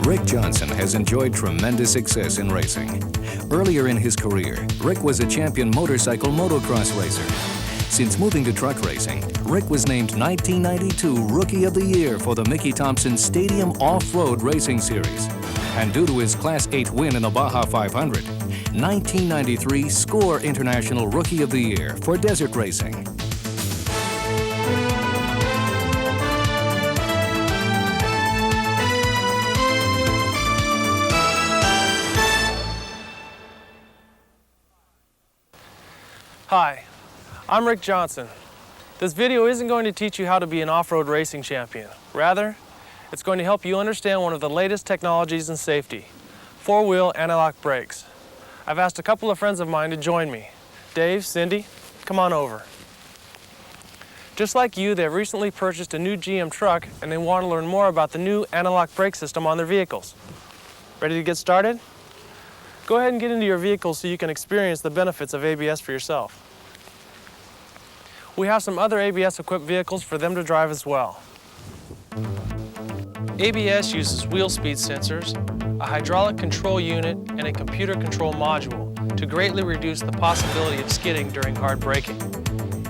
Rick Johnson has enjoyed tremendous success in racing. Earlier in his career, Rick was a champion motorcycle motocross racer. Since moving to truck racing, Rick was named 1992 Rookie of the Year for the Mickey Thompson Stadium Off-Road Racing Series. And due to his Class 8 win in the Baja 500, 1993 Score International Rookie of the Year for desert racing. Hi, I'm Rick Johnson. This video isn't going to teach you how to be an off-road racing champion. Rather, it's going to help you understand one of the latest technologies in safety, four-wheel anti-lock brakes. I've asked a couple of friends of mine to join me. Dave, Cindy, come on over. Just like you, they've recently purchased a new GM truck and they want to learn more about the new anti-lock brake system on their vehicles. Ready to get started? Go ahead and get into your vehicle so you can experience the benefits of ABS for yourself. We have some other ABS-equipped vehicles for them to drive as well. ABS uses wheel speed sensors, a hydraulic control unit, and a computer control module to greatly reduce the possibility of skidding during hard braking.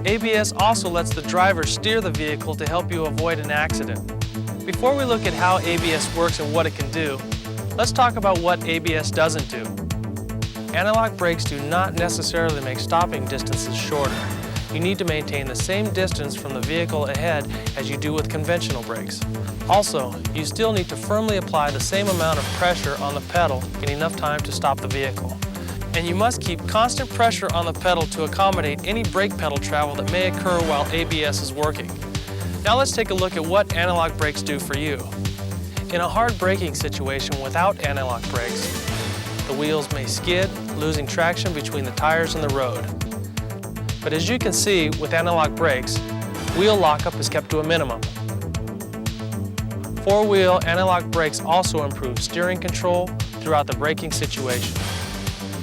ABS also lets the driver steer the vehicle to help you avoid an accident. Before we look at how ABS works and what it can do, let's talk about what ABS doesn't do. Anti-lock brakes do not necessarily make stopping distances shorter. You need to maintain the same distance from the vehicle ahead as you do with conventional brakes. Also, you still need to firmly apply the same amount of pressure on the pedal in enough time to stop the vehicle. And you must keep constant pressure on the pedal to accommodate any brake pedal travel that may occur while ABS is working. Now let's take a look at what anti-lock brakes do for you. In a hard braking situation without anti-lock brakes, the wheels may skid, losing traction between the tires and the road. But as you can see, with anti-lock brakes, wheel lockup is kept to a minimum. Four-wheel anti-lock brakes also improve steering control throughout the braking situation.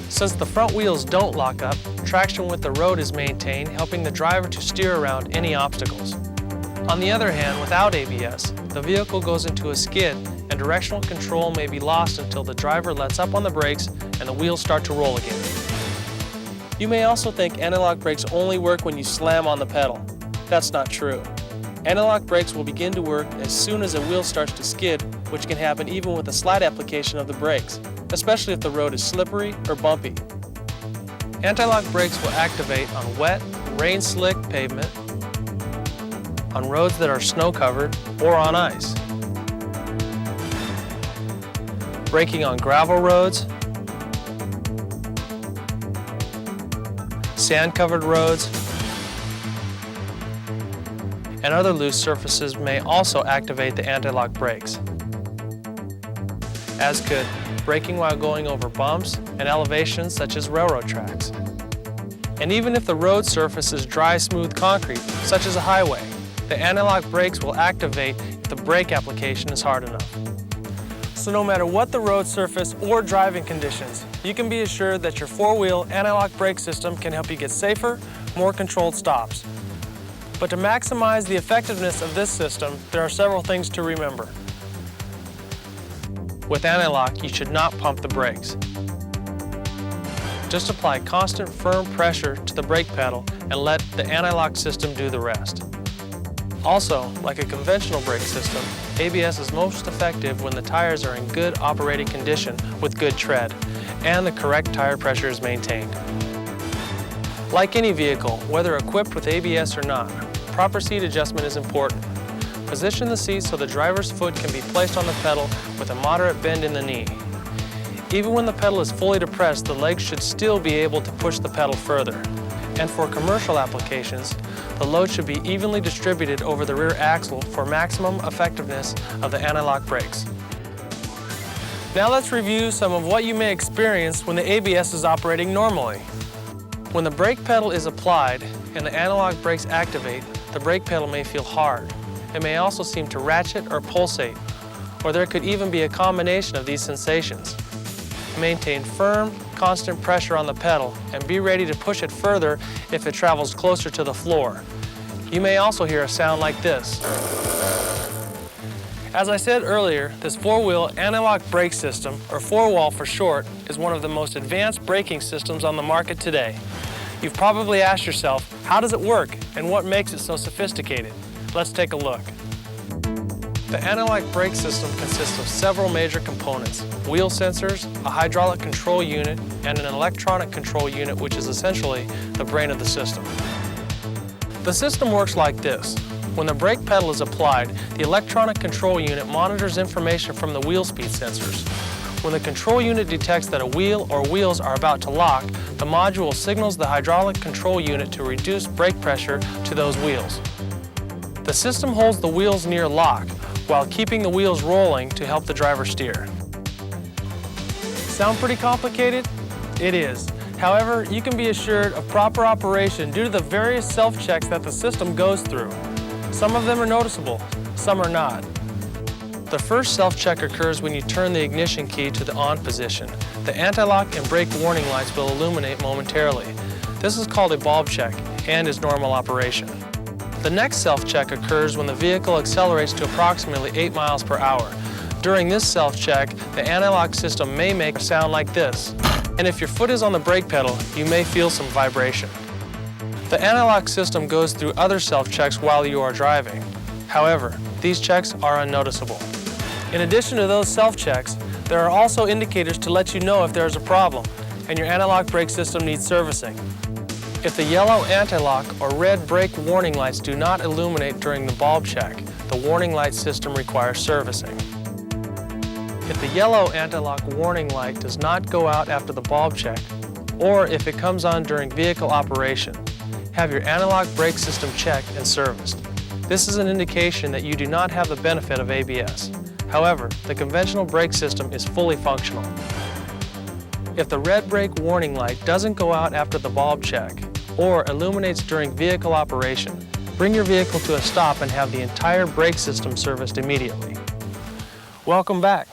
Since the front wheels don't lock up, traction with the road is maintained, helping the driver to steer around any obstacles. On the other hand, without ABS, the vehicle goes into a skid and directional control may be lost until the driver lets up on the brakes and the wheels start to roll again. You may also think anti-lock brakes only work when you slam on the pedal. That's not true. Anti-lock brakes will begin to work as soon as a wheel starts to skid, which can happen even with a slight application of the brakes, especially if the road is slippery or bumpy. Anti-lock brakes will activate on wet, rain-slick pavement, on roads that are snow-covered, or on ice. Braking on gravel roads, sand-covered roads, and other loose surfaces may also activate the anti-lock brakes, as could braking while going over bumps and elevations such as railroad tracks. And even if the road surface is dry, smooth concrete, such as a highway, the anti-lock brakes will activate if the brake application is hard enough. So no matter what the road surface or driving conditions, you can be assured that your four-wheel anti-lock brake system can help you get safer, more controlled stops. But to maximize the effectiveness of this system, there are several things to remember. With anti-lock, you should not pump the brakes. Just apply constant, firm pressure to the brake pedal and let the anti-lock system do the rest. Also, like a conventional brake system, ABS is most effective when the tires are in good operating condition with good tread, and the correct tire pressure is maintained. Like any vehicle, whether equipped with ABS or not, proper seat adjustment is important. Position the seat so the driver's foot can be placed on the pedal with a moderate bend in the knee. Even when the pedal is fully depressed, the legs should still be able to push the pedal further. And for commercial applications, the load should be evenly distributed over the rear axle for maximum effectiveness of the anti-lock brakes. Now let's review some of what you may experience when the ABS is operating normally. When the brake pedal is applied and the anti-lock brakes activate, the brake pedal may feel hard. It may also seem to ratchet or pulsate, or there could even be a combination of these sensations. Maintain firm, constant pressure on the pedal and be ready to push it further if it travels closer to the floor. You may also hear a sound like this. As I said earlier, this four-wheel anti-lock brake system, or four-wall for short, is one of the most advanced braking systems on the market today. You've probably asked yourself, how does it work and what makes it so sophisticated? Let's take a look. The anti-lock brake system consists of several major components: wheel sensors, a hydraulic control unit, and an electronic control unit, which is essentially the brain of the system. The system works like this. When the brake pedal is applied, the electronic control unit monitors information from the wheel speed sensors. When the control unit detects that a wheel or wheels are about to lock, the module signals the hydraulic control unit to reduce brake pressure to those wheels. The system holds the wheels near lock while keeping the wheels rolling to help the driver steer. Sound pretty complicated? It is. However, you can be assured of proper operation due to the various self-checks that the system goes through. Some of them are noticeable, some are not. The first self-check occurs when you turn the ignition key to the on position. The anti-lock and brake warning lights will illuminate momentarily. This is called a bulb check and is normal operation. The next self-check occurs when the vehicle accelerates to approximately 8 miles per hour. During this self-check, the anti-lock system may make a sound like this. And if your foot is on the brake pedal, you may feel some vibration. The anti-lock system goes through other self-checks while you are driving. However, these checks are unnoticeable. In addition to those self-checks, there are also indicators to let you know if there is a problem and your anti-lock brake system needs servicing. If the yellow anti-lock or red brake warning lights do not illuminate during the bulb check, the warning light system requires servicing. If the yellow anti-lock warning light does not go out after the bulb check, or if it comes on during vehicle operation, have your anti-lock brake system checked and serviced. This is an indication that you do not have the benefit of ABS. However, the conventional brake system is fully functional. If the red brake warning light doesn't go out after the bulb check or illuminates during vehicle operation, bring your vehicle to a stop and have the entire brake system serviced immediately. Welcome back.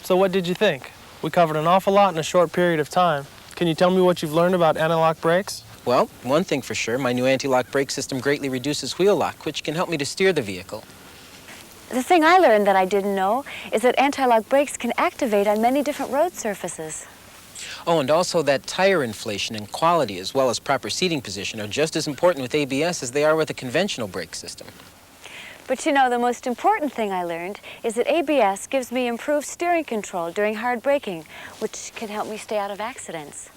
So what did you think? We covered an awful lot in a short period of time. Can you tell me what you've learned about anti-lock brakes? Well, one thing for sure, my new anti-lock brake system greatly reduces wheel lock, which can help me to steer the vehicle. The thing I learned that I didn't know is that anti-lock brakes can activate on many different road surfaces. Oh, and also that tire inflation and quality, as well as proper seating position, are just as important with ABS as they are with a conventional brake system. But you know, the most important thing I learned is that ABS gives me improved steering control during hard braking, which can help me stay out of accidents.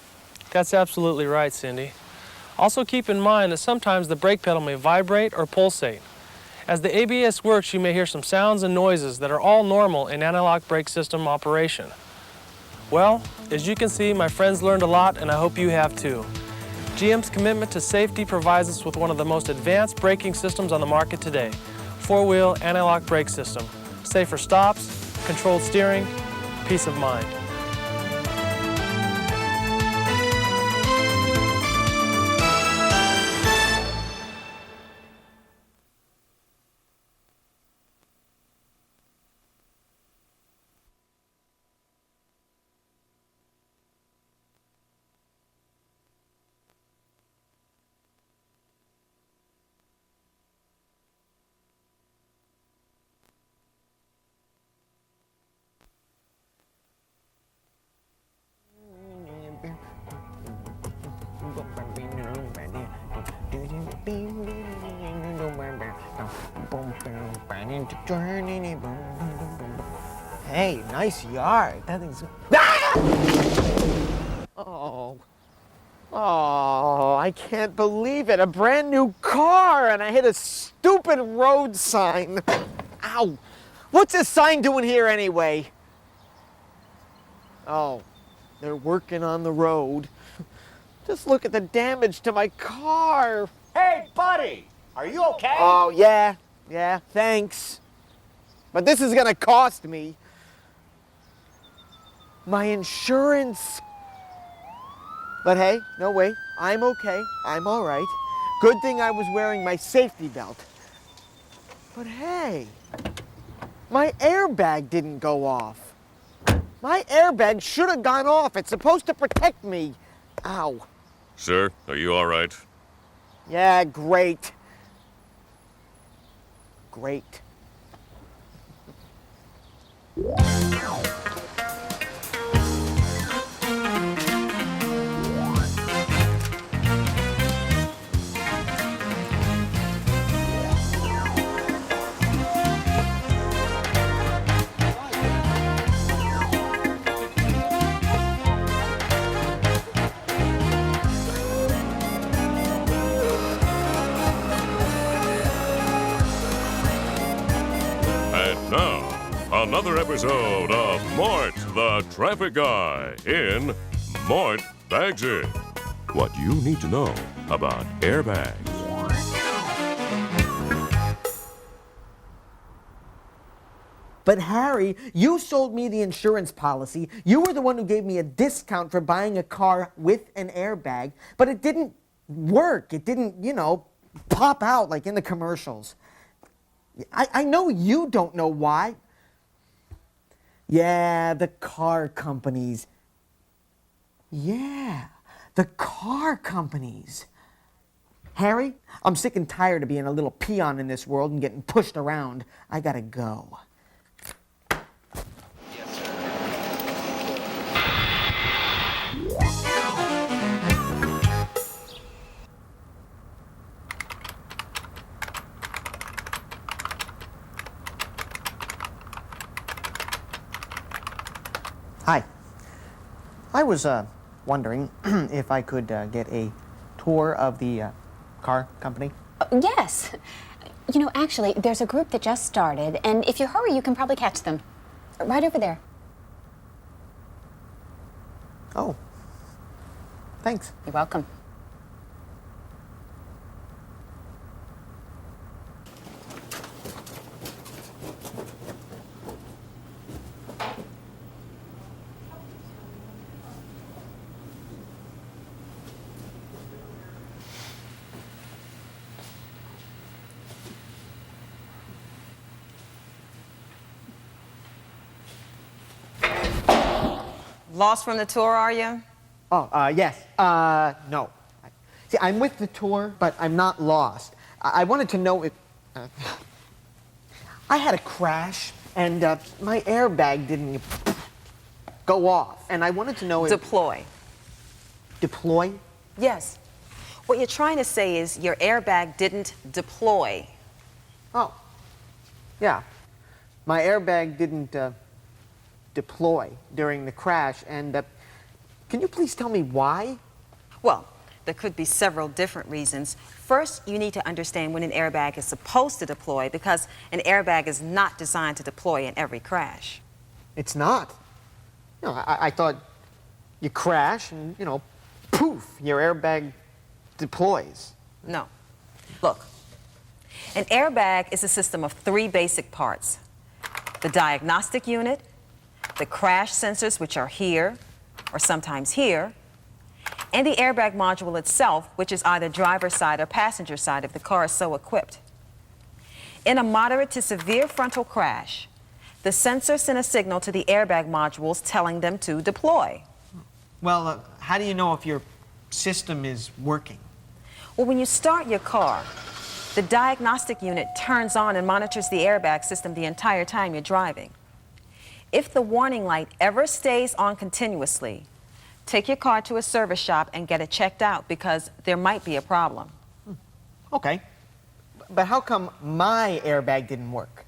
That's absolutely right, Cindy. Also keep in mind that sometimes the brake pedal may vibrate or pulsate. As the ABS works, you may hear some sounds and noises that are all normal in anti-lock brake system operation. Well, as you can see, my friends learned a lot, and I hope you have too. GM's commitment to safety provides us with one of the most advanced braking systems on the market today. Four-wheel anti-lock brake system. Safer stops, controlled steering, peace of mind. Hey, nice yard. That thing's... Ah! Oh, I can't believe it. A brand new car, and I hit a stupid road sign. Ow. What's this sign doing here anyway? Oh, they're working on the road. Just look at the damage to my car. Hey, buddy, are you okay? Oh, yeah, thanks. But this is gonna cost me. My insurance. But hey, no wait, I'm okay, I'm all right. Good thing I was wearing my safety belt. But hey, my airbag didn't go off. My airbag should have gone off. It's supposed to protect me. Ow. Sir, are you all right? Yeah, great. great. And now, another episode of Mort the Traffic Guy in Mort Bags It. What you need to know about airbags. But Harry, you sold me the insurance policy. You were the one who gave me a discount for buying a car with an airbag, but it didn't work. It didn't, pop out like in the commercials. I know you don't know why. Yeah, the car companies. Yeah, the car companies. Harry, I'm sick and tired of being a little peon in this world and getting pushed around. I gotta go. Hi. I was wondering if I could get a tour of the car company. Yes. Actually, there's a group that just started, and if you hurry, you can probably catch them. Right over there. Oh. Thanks. You're welcome. Lost from the tour, are you? Oh, yes. No. See, I'm with the tour, but I'm not lost. I wanted to know if... I had a crash, and my airbag didn't go off, and I wanted to know if... Deploy. Deploy? Yes. What you're trying to say is your airbag didn't deploy. Oh. Yeah. My airbag didn't deploy during the crash, and can you please tell me why? Well, there could be several different reasons. First, you need to understand when an airbag is supposed to deploy, because an airbag is not designed to deploy in every crash. It's not. I thought you crash and, poof, your airbag deploys. No. Look, an airbag is a system of 3 basic parts: the diagnostic unit, the crash sensors, which are here or sometimes here, and the airbag module itself, which is either driver's side or passenger side if the car is so equipped. In a moderate to severe frontal crash, the sensor sent a signal to the airbag modules telling them to deploy. Well, how do you know if your system is working? Well, when you start your car, the diagnostic unit turns on and monitors the airbag system the entire time you're driving. If the warning light ever stays on continuously, take your car to a service shop and get it checked out, because there might be a problem. Okay. But how come my airbag didn't work?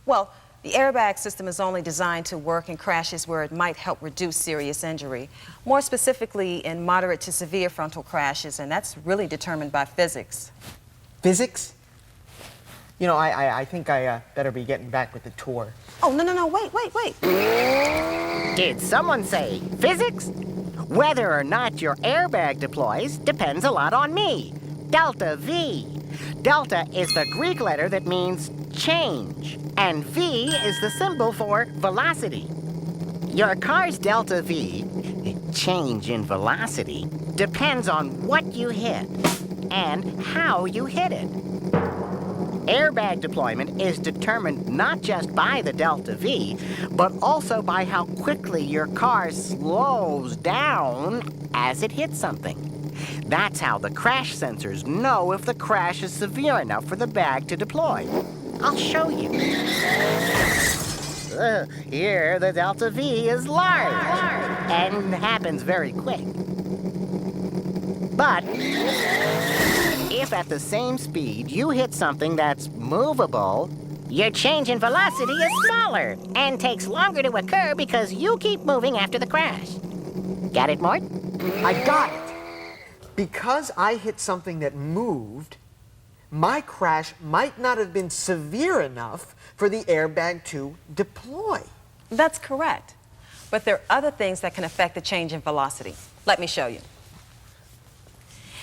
Well, the airbag system is only designed to work in crashes where it might help reduce serious injury, more specifically in moderate to severe frontal crashes, and that's really determined by physics. Physics? I think I better be getting back with the tour. Oh, no, wait. Did someone say physics? Whether or not your airbag deploys depends a lot on me. Delta V. Delta is the Greek letter that means change, and V is the symbol for velocity. Your car's delta V, change in velocity, depends on what you hit and how you hit it. Airbag deployment is determined not just by the delta V, but also by how quickly your car slows down as it hits something. That's how the crash sensors know if the crash is severe enough for the bag to deploy. I'll show you. Here, the delta V is large and happens very quick. But if at the same speed you hit something that's movable, your change in velocity is smaller and takes longer to occur because you keep moving after the crash. Got it, Mort? I got it. Because I hit something that moved, my crash might not have been severe enough for the airbag to deploy. That's correct. But there are other things that can affect the change in velocity. Let me show you.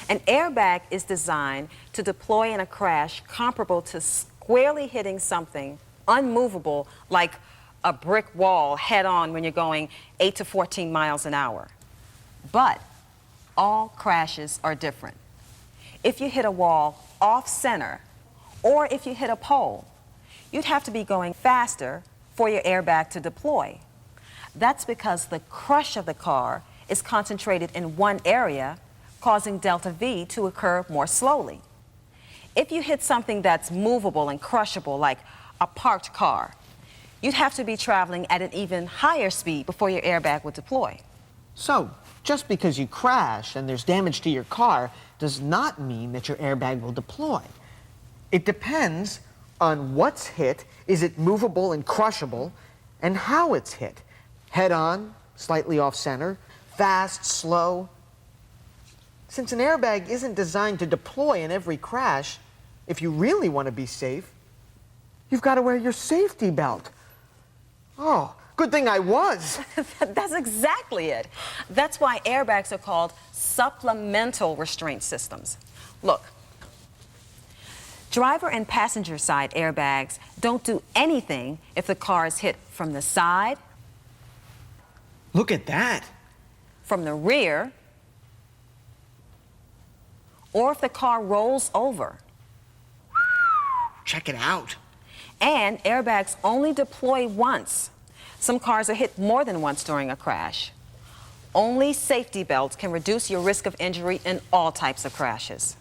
An airbag is designed to deploy in a crash comparable to squarely hitting something unmovable like a brick wall head-on when you're going 8 to 14 miles an hour. But all crashes are different. If you hit a wall off-center, or if you hit a pole, you'd have to be going faster for your airbag to deploy. That's because the crush of the car is concentrated in one area, causing delta V to occur more slowly. If you hit something that's movable and crushable, like a parked car, you'd have to be traveling at an even higher speed before your airbag would deploy. So, just because you crash and there's damage to your car does not mean that your airbag will deploy. It depends on what's hit, is it movable and crushable, and how it's hit. Head-on, slightly off-center, fast, slow. Since an airbag isn't designed to deploy in every crash, if you really want to be safe, you've got to wear your safety belt. Oh, good thing I was. That's exactly it. That's why airbags are called supplemental restraint systems. Look, driver and passenger side airbags don't do anything if the car is hit from the side. Look at that. From the rear, or if the car rolls over. Check it out. And airbags only deploy once. Some cars are hit more than once during a crash. Only safety belts can reduce your risk of injury in all types of crashes.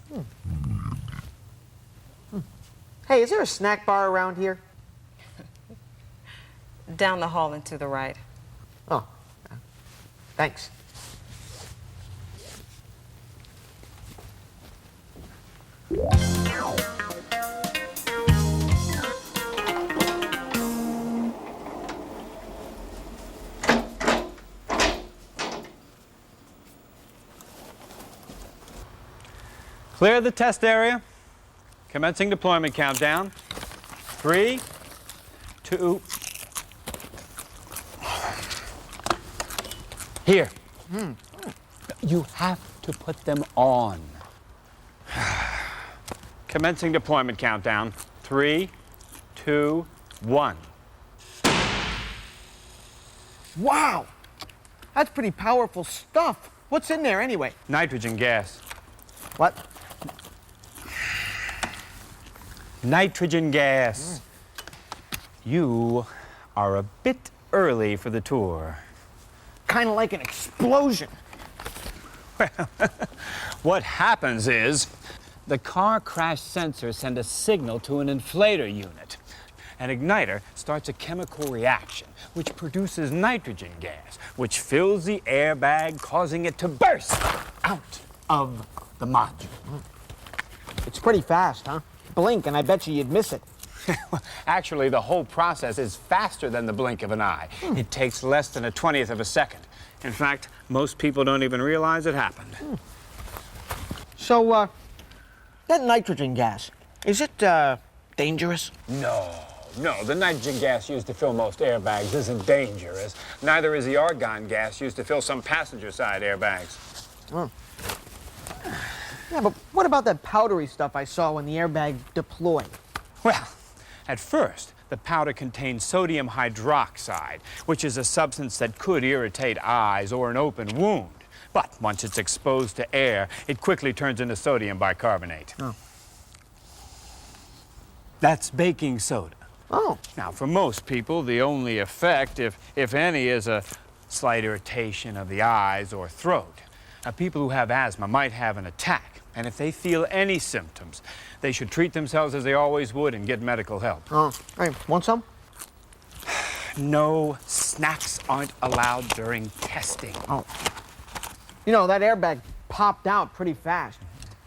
Hey, is there a snack bar around here? Down the hall and to the right. Oh, thanks. Clear the test area. Commencing deployment countdown. 3, 2. Here. You have to put them on. Commencing deployment countdown. 3, 2, 1. Wow! That's pretty powerful stuff. What's in there anyway? Nitrogen gas. What? Nitrogen gas. You are a bit early for the tour. Kind of like an explosion. What happens is the car crash sensors send a signal to an inflator unit. An igniter starts a chemical reaction which produces nitrogen gas, which fills the airbag, causing it to burst out of the module. It's pretty fast, huh? Blink and I bet you'd miss it. Actually, the whole process is faster than the blink of an eye. It takes less than a 20th of a second. In fact, most people don't even realize it happened. So, that nitrogen gas, is it, dangerous? No, the nitrogen gas used to fill most airbags isn't dangerous. Neither is the argon gas used to fill some passenger side airbags. Oh. Yeah, but what about that powdery stuff I saw when the airbag deployed? Well, at first, the powder contains sodium hydroxide, which is a substance that could irritate eyes or an open wound. But once it's exposed to air, it quickly turns into sodium bicarbonate. Oh. That's baking soda. Oh. Now, for most people, the only effect, if any, is a slight irritation of the eyes or throat. Now, people who have asthma might have an attack, And if they feel any symptoms, they should treat themselves as they always would and get medical help. Oh, hey, want some? No snacks aren't allowed during testing. Oh. You know, that airbag popped out pretty fast.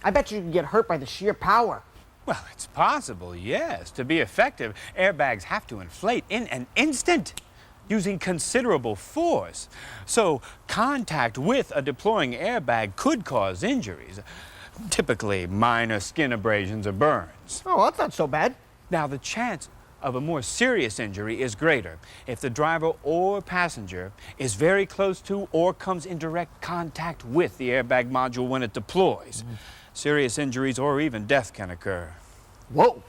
I bet you could get hurt by the sheer power. Well, it's possible, yes. To be effective, airbags have to inflate in an instant, using considerable force. So contact with a deploying airbag could cause injuries, typically minor skin abrasions or burns. Oh, that's not so bad. Now, the chance of a more serious injury is greater if the driver or passenger is very close to or comes in direct contact with the airbag module when it deploys. Serious injuries or even death can occur. Whoa.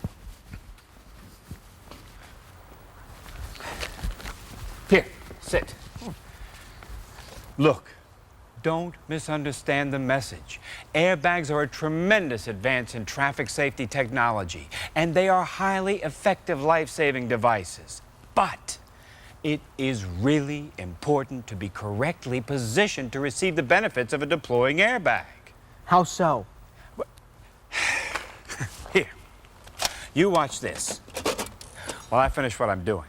Here, sit. Look, don't misunderstand the message. Airbags are a tremendous advance in traffic safety technology, and they are highly effective life-saving devices. But it is really important to be correctly positioned to receive the benefits of a deploying airbag. How so? Here, you watch this while I finish what I'm doing.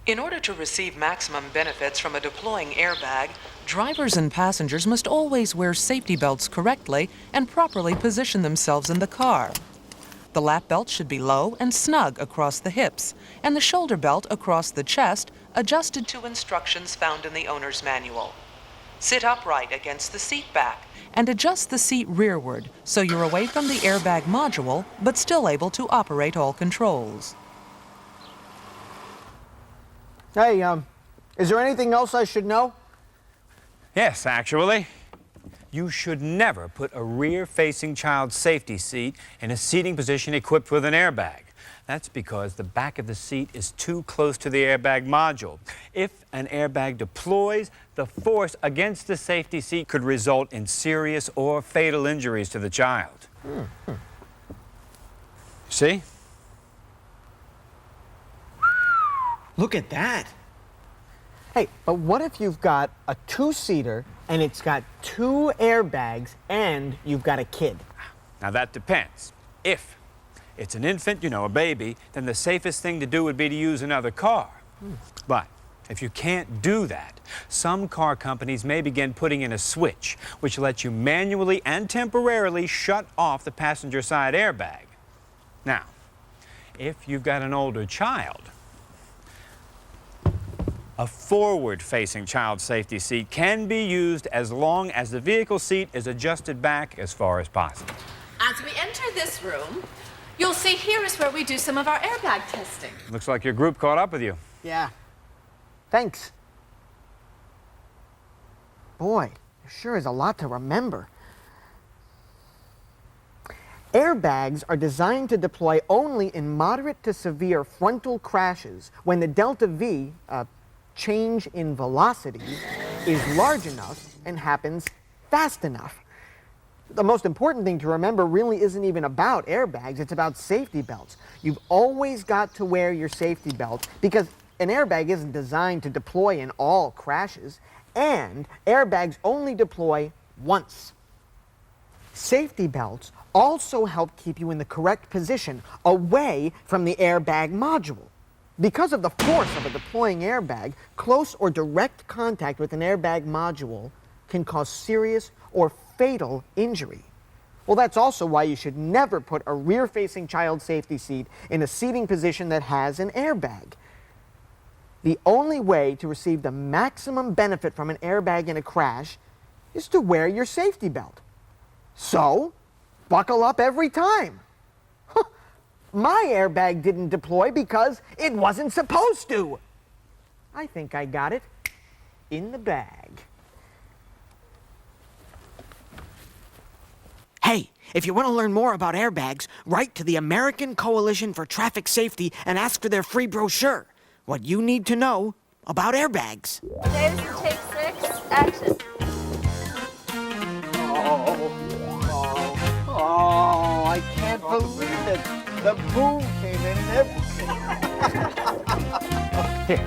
In order to receive maximum benefits from a deploying airbag, drivers and passengers must always wear safety belts correctly and properly position themselves in the car. The lap belt should be low and snug across the hips, and the shoulder belt across the chest, adjusted to instructions found in the owner's manual. Sit upright against the seat back and adjust the seat rearward so you're away from the airbag module but still able to operate all controls. Hey, is there anything else I should know? Yes, actually. You should never put a rear-facing child safety seat in a seating position equipped with an airbag. That's because the back of the seat is too close to the airbag module. If an airbag deploys, the force against the safety seat could result in serious or fatal injuries to the child. See? Look at that. Hey, but what if you've got a two-seater and it's got two airbags and you've got a kid? Now that depends. If it's an infant, you know, a baby, then the safest thing to do would be to use another car. But if you can't do that, some car companies may begin putting in a switch which lets you manually and temporarily shut off the passenger side airbag. Now, if you've got an older child, a forward-facing child safety seat can be used as long as the vehicle seat is adjusted back as far as possible. As we enter this room, you'll see here is where we do some of our airbag testing. Looks like your group caught up with you. Yeah. Thanks. Boy, there sure is a lot to remember. Airbags are designed to deploy only in moderate to severe frontal crashes when the delta V, change in velocity, is large enough and happens fast enough. The most important thing to remember really isn't even about airbags, it's about safety belts. You've always got to wear your safety belt because an airbag isn't designed to deploy in all crashes, and airbags only deploy once. Safety belts also help keep you in the correct position away from the airbag module. Because of the force of a deploying airbag, close or direct contact with an airbag module can cause serious or fatal injury. Well, that's also why you should never put a rear-facing child safety seat in a seating position that has an airbag. The only way to receive the maximum benefit from an airbag in a crash is to wear your safety belt. So, buckle up every time. My airbag didn't deploy because it wasn't supposed to. I think I got it in the bag. Hey, if you want to learn more about airbags, write to the American Coalition for Traffic Safety and ask for their free brochure. What you need to know about airbags. Davis, take 6, action. Oh, I can't believe it. The boom came in and everything. Here,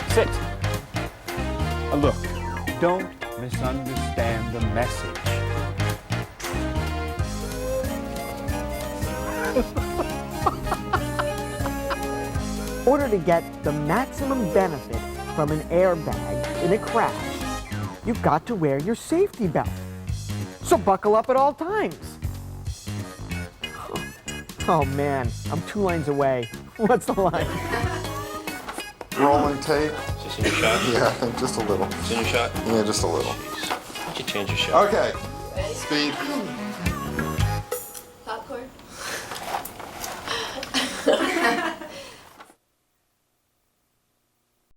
sit. Look, don't misunderstand the message. In order to get the maximum benefit from an airbag in a crash, you've got to wear your safety belt. So buckle up at all times. Oh man, I'm 2 lines away. What's the line? Rolling tape. Is this in your shot? Yeah, I think just a little. It's in your shot? Yeah, just a little. Jeez. Why don't you change your shot? Okay. Speed.